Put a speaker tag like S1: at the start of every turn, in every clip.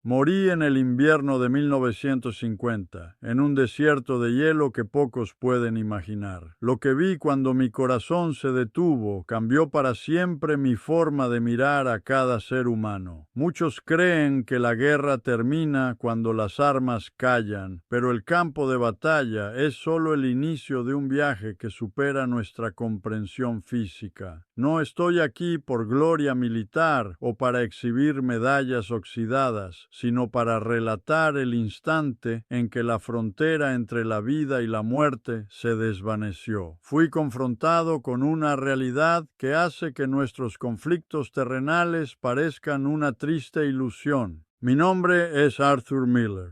S1: Morí en el invierno de 1950, en un desierto de hielo que pocos pueden imaginar. Lo que vi cuando mi corazón se detuvo cambió para siempre mi forma de mirar a cada ser humano. Muchos creen que la guerra termina cuando las armas callan, pero el campo de batalla es solo el inicio de un viaje que supera nuestra comprensión física. No estoy aquí por gloria militar o para exhibir medallas oxidadas, sino para relatar el instante en que la frontera entre la vida y la muerte se desvaneció. Fui confrontado con una realidad que hace que nuestros conflictos terrenales parezcan una triste ilusión. Mi nombre es Arthur Miller.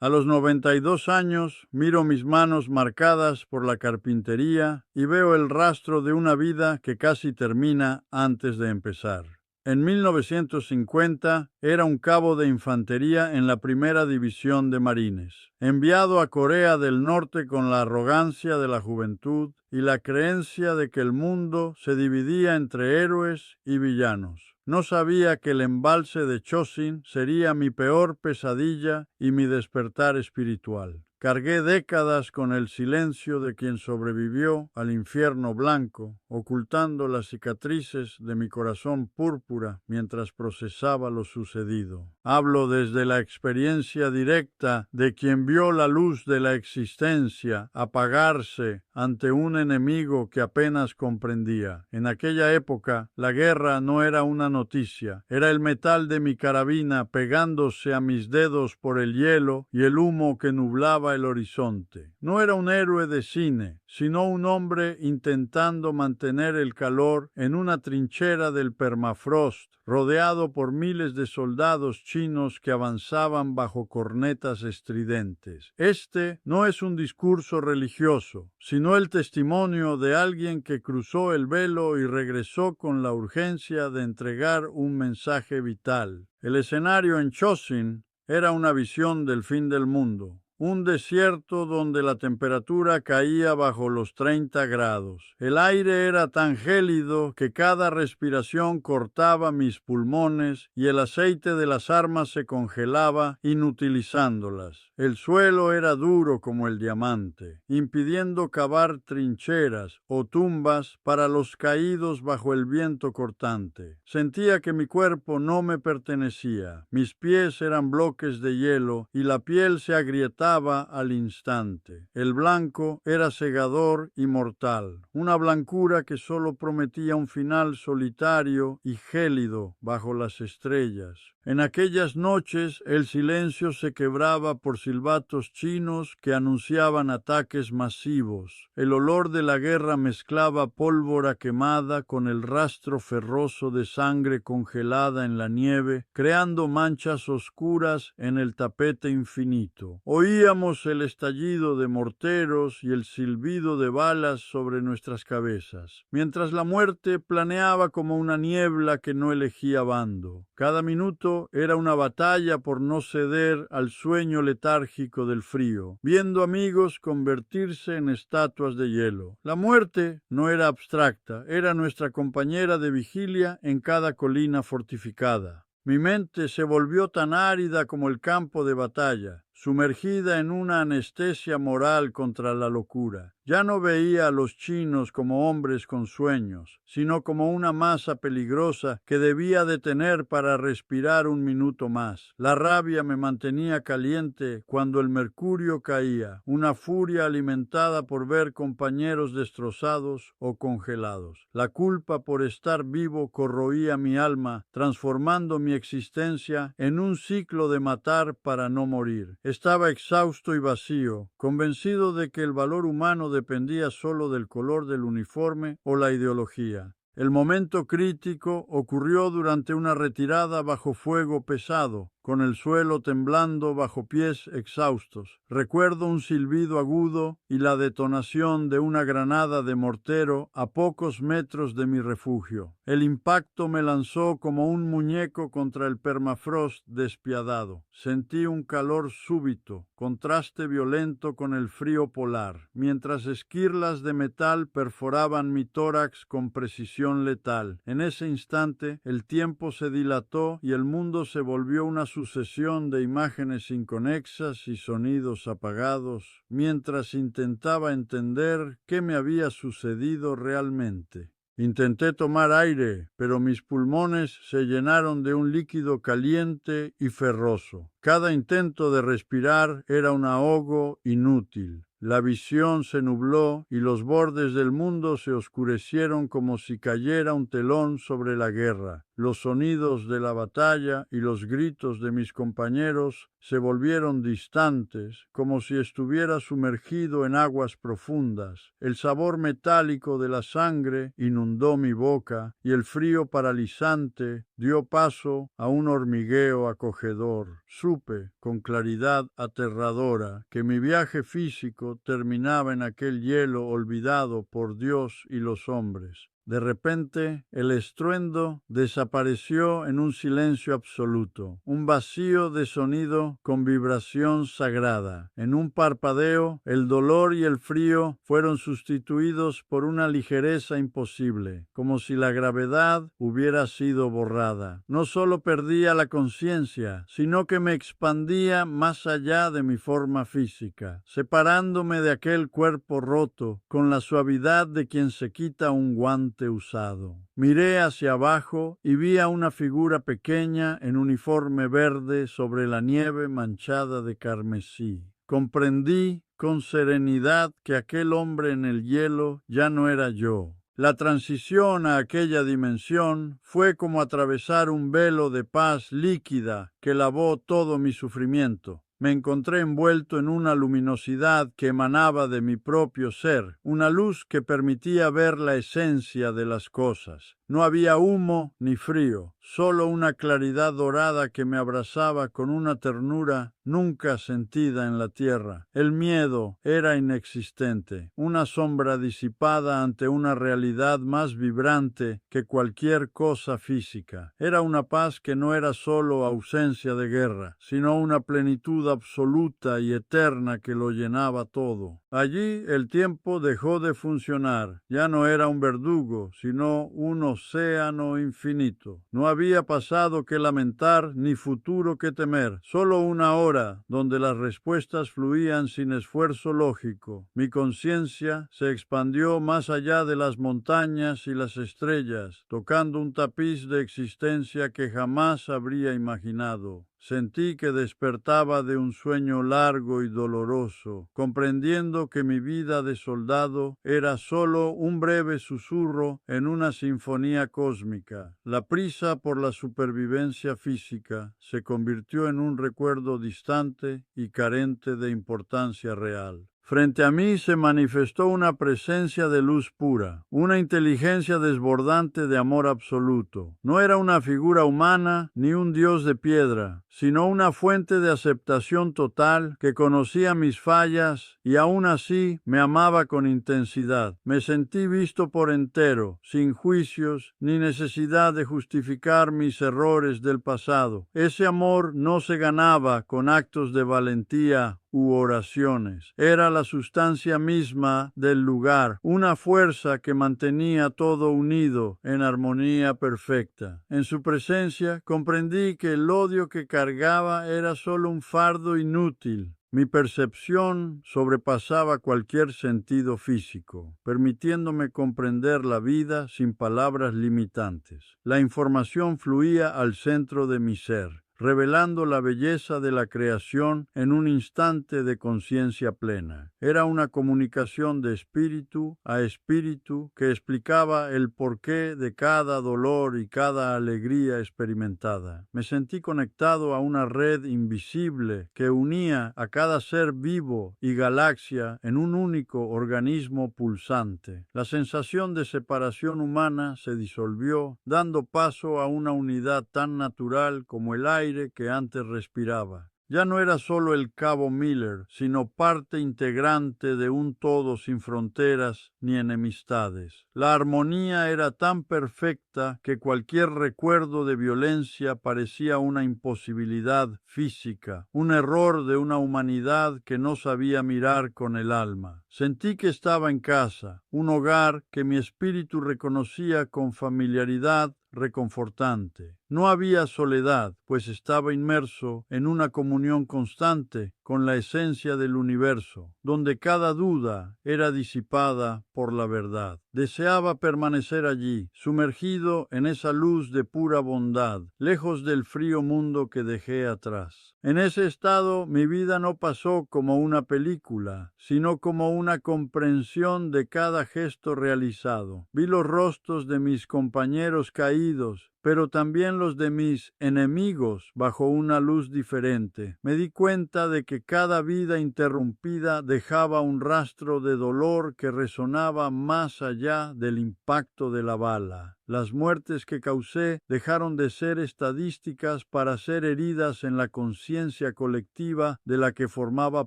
S1: A los 92 años miro mis manos marcadas por la carpintería y veo el rastro de una vida que casi termina antes de empezar. En 1950 era un cabo de infantería en la Primera División de Marines, enviado a Corea del Norte con la arrogancia de la juventud y la creencia de que el mundo se dividía entre héroes y villanos. No sabía que el embalse de Chosin sería mi peor pesadilla y mi despertar espiritual. Cargué décadas con el silencio de quien sobrevivió al infierno blanco, ocultando las cicatrices de mi corazón púrpura mientras procesaba lo sucedido. Hablo desde la experiencia directa de quien vio la luz de la existencia apagarse ante un enemigo que apenas comprendía. En aquella época, la guerra no era una noticia, era el metal de mi carabina pegándose a mis dedos por el hielo y el humo que nublaba el horizonte. No era un héroe de cine, sino un hombre intentando mantener el calor en una trinchera del permafrost, rodeado por miles de soldados chinos que avanzaban bajo cornetas estridentes. Este no es un discurso religioso, sino el testimonio de alguien que cruzó el velo y regresó con la urgencia de entregar un mensaje vital. El escenario en Chosin era una visión del fin del mundo. Un desierto donde la temperatura caía bajo los 30 grados. El aire era tan gélido que cada respiración cortaba mis pulmones y el aceite de las armas se congelaba, inutilizándolas. El suelo era duro como el diamante, impidiendo cavar trincheras o tumbas para los caídos bajo el viento cortante. Sentía que mi cuerpo no me pertenecía. Mis pies eran bloques de hielo y la piel se agrietaba al instante. El blanco era cegador y mortal, una blancura que solo prometía un final solitario y gélido bajo las estrellas. En aquellas noches el silencio se quebraba por silbatos chinos que anunciaban ataques masivos. El olor de la guerra mezclaba pólvora quemada con el rastro ferroso de sangre congelada en la nieve, creando manchas oscuras en el tapete infinito. Oíamos el estallido de morteros y el silbido de balas sobre nuestras cabezas, mientras la muerte planeaba como una niebla que no elegía bando. Cada minuto era una batalla por no ceder al sueño letárgico del frío, viendo amigos convertirse en estatuas de hielo. La muerte no era abstracta, era nuestra compañera de vigilia en cada colina fortificada. Mi mente se volvió tan árida como el campo de batalla, sumergida en una anestesia moral contra la locura. Ya no veía a los chinos como hombres con sueños, sino como una masa peligrosa que debía detener para respirar un minuto más. La rabia me mantenía caliente cuando el mercurio caía, una furia alimentada por ver compañeros destrozados o congelados. La culpa por estar vivo corroía mi alma, transformando mi existencia en un ciclo de matar para no morir. Estaba exhausto y vacío, convencido de que el valor humano dependía solo del color del uniforme o la ideología. El momento crítico ocurrió durante una retirada bajo fuego pesado, con el suelo temblando bajo pies exhaustos. Recuerdo un silbido agudo y la detonación de una granada de mortero a pocos metros de mi refugio. El impacto me lanzó como un muñeco contra el permafrost despiadado. Sentí un calor súbito, contraste violento con el frío polar, mientras esquirlas de metal perforaban mi tórax con precisión letal. En ese instante, el tiempo se dilató y el mundo se volvió una sucesión de imágenes inconexas y sonidos apagados, mientras intentaba entender qué me había sucedido realmente. Intenté tomar aire, pero mis pulmones se llenaron de un líquido caliente y ferroso. Cada intento de respirar era un ahogo inútil. La visión se nubló y los bordes del mundo se oscurecieron como si cayera un telón sobre la guerra. Los sonidos de la batalla y los gritos de mis compañeros se volvieron distantes, como si estuviera sumergido en aguas profundas. El sabor metálico de la sangre inundó mi boca y el frío paralizante dio paso a un hormigueo acogedor. Supe, con claridad aterradora, que mi viaje físico terminaba en aquel hielo olvidado por Dios y los hombres. De repente, el estruendo desapareció en un silencio absoluto, un vacío de sonido con vibración sagrada. En un parpadeo, el dolor y el frío fueron sustituidos por una ligereza imposible, como si la gravedad hubiera sido borrada. No solo perdía la conciencia, sino que me expandía más allá de mi forma física, separándome de aquel cuerpo roto con la suavidad de quien se quita un guante usado. Miré hacia abajo y vi a una figura pequeña en uniforme verde sobre la nieve manchada de carmesí. Comprendí con serenidad que aquel hombre en el hielo ya no era yo. La transición a aquella dimensión fue como atravesar un velo de paz líquida que lavó todo mi sufrimiento. Me encontré envuelto en una luminosidad que emanaba de mi propio ser, una luz que permitía ver la esencia de las cosas. No había humo ni frío, solo una claridad dorada que me abrazaba con una ternura nunca sentida en la tierra. El miedo era inexistente, una sombra disipada ante una realidad más vibrante que cualquier cosa física. Era una paz que no era solo ausencia de guerra, sino una plenitud absoluta y eterna que lo llenaba todo. Allí el tiempo dejó de funcionar, ya no era un verdugo, sino un océano infinito. No había pasado que lamentar ni futuro que temer, solo una hora donde las respuestas fluían sin esfuerzo lógico. Mi conciencia se expandió más allá de las montañas y las estrellas, tocando un tapiz de existencia que jamás habría imaginado. Sentí que despertaba de un sueño largo y doloroso, comprendiendo que mi vida de soldado era solo un breve susurro en una sinfonía cósmica. La prisa por la supervivencia física se convirtió en un recuerdo distante y carente de importancia real. Frente a mí se manifestó una presencia de luz pura, una inteligencia desbordante de amor absoluto. No era una figura humana ni un dios de piedra, sino una fuente de aceptación total que conocía mis fallas y aún así me amaba con intensidad. Me sentí visto por entero, sin juicios ni necesidad de justificar mis errores del pasado. Ese amor no se ganaba con actos de valentía u oraciones. Era la sustancia misma del lugar, una fuerza que mantenía todo unido en armonía perfecta. En su presencia comprendí que el odio que cargaba era solo un fardo inútil. Mi percepción sobrepasaba cualquier sentido físico, permitiéndome comprender la vida sin palabras limitantes. La información fluía al centro de mi ser, revelando la belleza de la creación en un instante de conciencia plena. Era una comunicación de espíritu a espíritu que explicaba el porqué de cada dolor y cada alegría experimentada. Me sentí conectado a una red invisible que unía a cada ser vivo y galaxia en un único organismo pulsante. La sensación de separación humana se disolvió, dando paso a una unidad tan natural como el aire que antes respiraba. Ya no era solo el Cabo Miller, sino parte integrante de un todo sin fronteras ni enemistades. La armonía era tan perfecta que cualquier recuerdo de violencia parecía una imposibilidad física, un error de una humanidad que no sabía mirar con el alma. Sentí que estaba en casa, un hogar que mi espíritu reconocía con familiaridad, reconfortante. No había soledad, pues estaba inmerso en una comunión constante con la esencia del universo, donde cada duda era disipada por la verdad. Deseaba permanecer allí, sumergido en esa luz de pura bondad, lejos del frío mundo que dejé atrás. En ese estado mi vida no pasó como una película, sino como una comprensión de cada gesto realizado. Vi los rostros de mis compañeros caídos, pero también los de mis enemigos bajo una luz diferente. Me di cuenta de que cada vida interrumpida dejaba un rastro de dolor que resonaba más allá del impacto de la bala. Las muertes que causé dejaron de ser estadísticas para ser heridas en la conciencia colectiva de la que formaba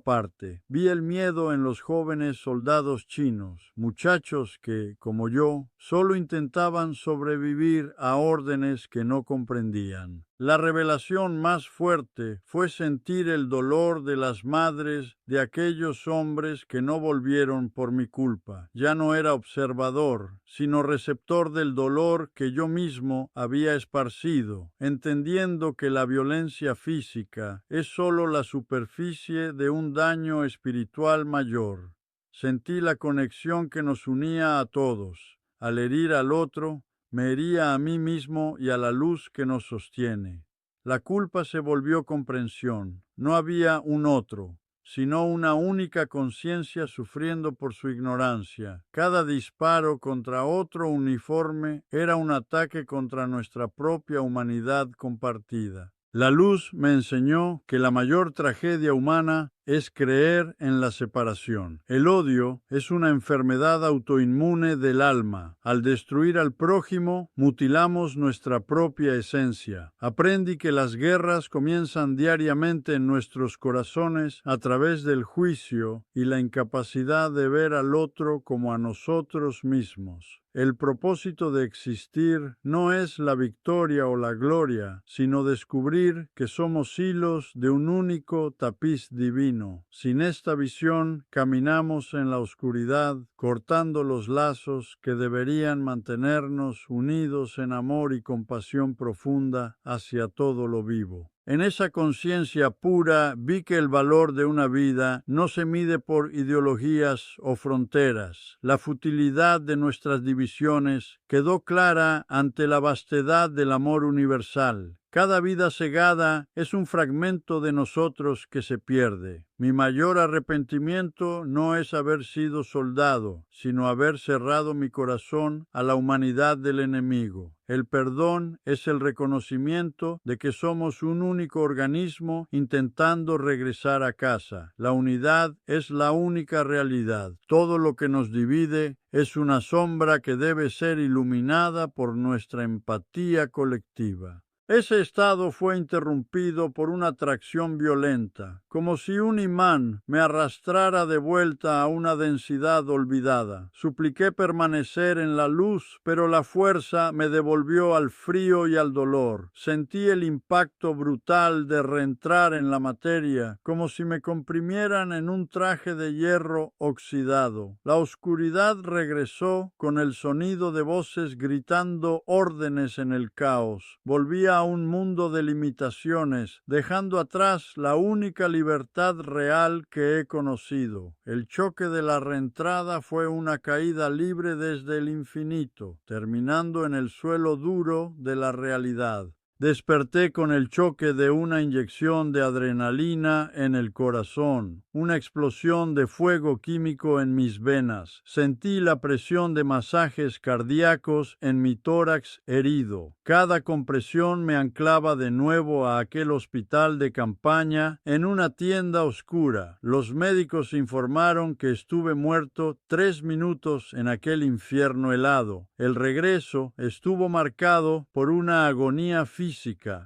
S1: parte. Vi el miedo en los jóvenes soldados chinos, muchachos que, como yo, solo intentaban sobrevivir a órdenes que no comprendían. La revelación más fuerte fue sentir el dolor de las madres de aquellos hombres que no volvieron por mi culpa. Ya no era observador, sino receptor del dolor que yo mismo había esparcido, entendiendo que la violencia física es sólo la superficie de un daño espiritual mayor. Sentí la conexión que nos unía a todos. Al herir al otro, me hería a mí mismo y a la luz que nos sostiene. La culpa se volvió comprensión. No había un otro, sino una única conciencia sufriendo por su ignorancia. Cada disparo contra otro uniforme era un ataque contra nuestra propia humanidad compartida. La luz me enseñó que la mayor tragedia humana es creer en la separación. El odio es una enfermedad autoinmune del alma. Al destruir al prójimo, mutilamos nuestra propia esencia. Aprendí que las guerras comienzan diariamente en nuestros corazones a través del juicio y la incapacidad de ver al otro como a nosotros mismos. El propósito de existir no es la victoria o la gloria, sino descubrir que somos hilos de un único tapiz divino. Sin esta visión, caminamos en la oscuridad, cortando los lazos que deberían mantenernos unidos en amor y compasión profunda hacia todo lo vivo. En esa conciencia pura vi que el valor de una vida no se mide por ideologías o fronteras. La futilidad de nuestras divisiones quedó clara ante la vastedad del amor universal. Cada vida cegada es un fragmento de nosotros que se pierde. Mi mayor arrepentimiento no es haber sido soldado, sino haber cerrado mi corazón a la humanidad del enemigo. El perdón es el reconocimiento de que somos un único organismo intentando regresar a casa. La unidad es la única realidad. Todo lo que nos divide es una sombra que debe ser iluminada por nuestra empatía colectiva. Ese estado fue interrumpido por una atracción violenta, como si un imán me arrastrara de vuelta a una densidad olvidada. Supliqué permanecer en la luz, pero la fuerza me devolvió al frío y al dolor. Sentí el impacto brutal de reentrar en la materia, como si me comprimieran en un traje de hierro oxidado. La oscuridad regresó con el sonido de voces gritando órdenes en el caos. Volví a un mundo de limitaciones, dejando atrás la única libertad real que he conocido. El choque de la reentrada fue una caída libre desde el infinito, terminando en el suelo duro de la realidad. Desperté con el choque de una inyección de adrenalina en el corazón, una explosión de fuego químico en mis venas. Sentí la presión de masajes cardíacos en mi tórax herido. Cada compresión me anclaba de nuevo a aquel hospital de campaña en una tienda oscura. Los médicos informaron que estuve muerto 3 minutos en aquel infierno helado. El regreso estuvo marcado por una agonía física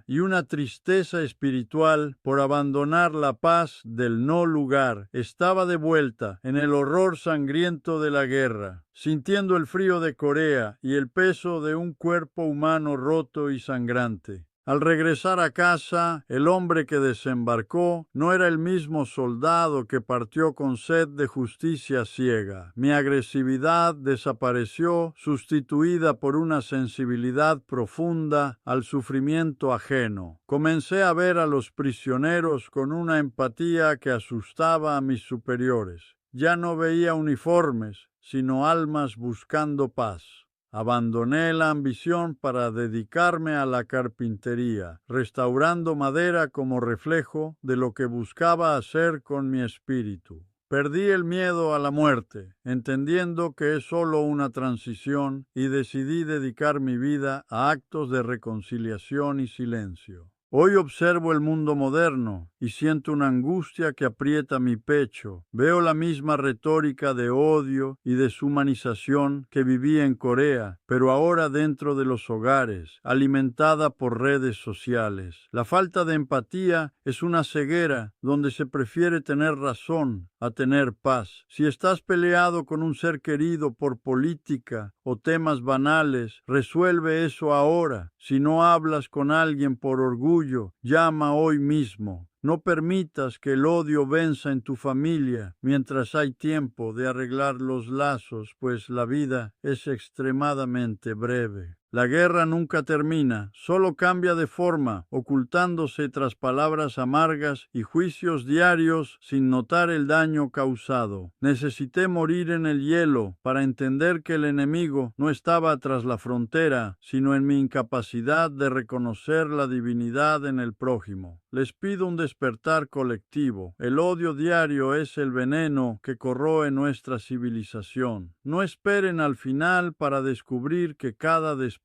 S1: y una tristeza espiritual por abandonar la paz del no lugar. Estaba de vuelta en el horror sangriento de la guerra, sintiendo el frío de Corea y el peso de un cuerpo humano roto y sangrante. Al regresar a casa, el hombre que desembarcó no era el mismo soldado que partió con sed de justicia ciega. Mi agresividad desapareció, sustituida por una sensibilidad profunda al sufrimiento ajeno. Comencé a ver a los prisioneros con una empatía que asustaba a mis superiores. Ya no veía uniformes, sino almas buscando paz. Abandoné la ambición para dedicarme a la carpintería, restaurando madera como reflejo de lo que buscaba hacer con mi espíritu. Perdí el miedo a la muerte, entendiendo que es solo una transición, y decidí dedicar mi vida a actos de reconciliación y silencio. Hoy observo el mundo moderno y siento una angustia que aprieta mi pecho. Veo la misma retórica de odio y deshumanización que viví en Corea, pero ahora dentro de los hogares, alimentada por redes sociales. La falta de empatía es una ceguera donde se prefiere tener razón a tener paz. Si estás peleado con un ser querido por política o temas banales, resuelve eso ahora. Si no hablas con alguien por orgullo, llama hoy mismo. No permitas que el odio venza en tu familia mientras hay tiempo de arreglar los lazos, pues la vida es extremadamente breve. La guerra nunca termina, solo cambia de forma, ocultándose tras palabras amargas y juicios diarios sin notar el daño causado. Necesité morir en el hielo para entender que el enemigo no estaba tras la frontera, sino en mi incapacidad de reconocer la divinidad en el prójimo. Les pido un despertar colectivo. El odio diario es el veneno que corroe nuestra civilización. No esperen al final para descubrir que cada desprecio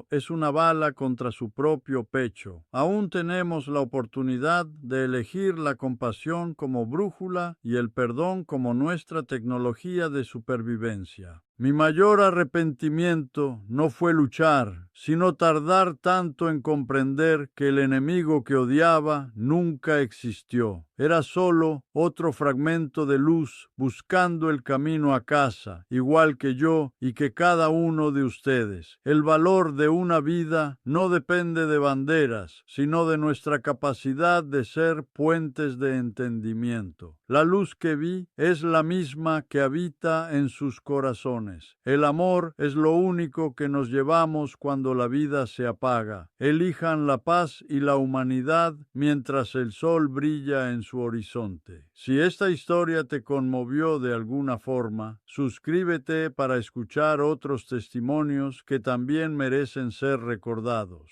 S1: es una bala contra su propio pecho. Aún tenemos la oportunidad de elegir la compasión como brújula y el perdón como nuestra tecnología de supervivencia. Mi mayor arrepentimiento no fue luchar, sino tardar tanto en comprender que el enemigo que odiaba nunca existió. Era solo otro fragmento de luz buscando el camino a casa, igual que yo y que cada uno de ustedes. El valor de una vida no depende de banderas, sino de nuestra capacidad de ser puentes de entendimiento. La luz que vi es la misma que habita en sus corazones. El amor es lo único que nos llevamos cuando la vida se apaga. Elijan la paz y la humanidad mientras el sol brilla en su horizonte. Si esta historia te conmovió de alguna forma, suscríbete para escuchar otros testimonios que también merecen ser recordados.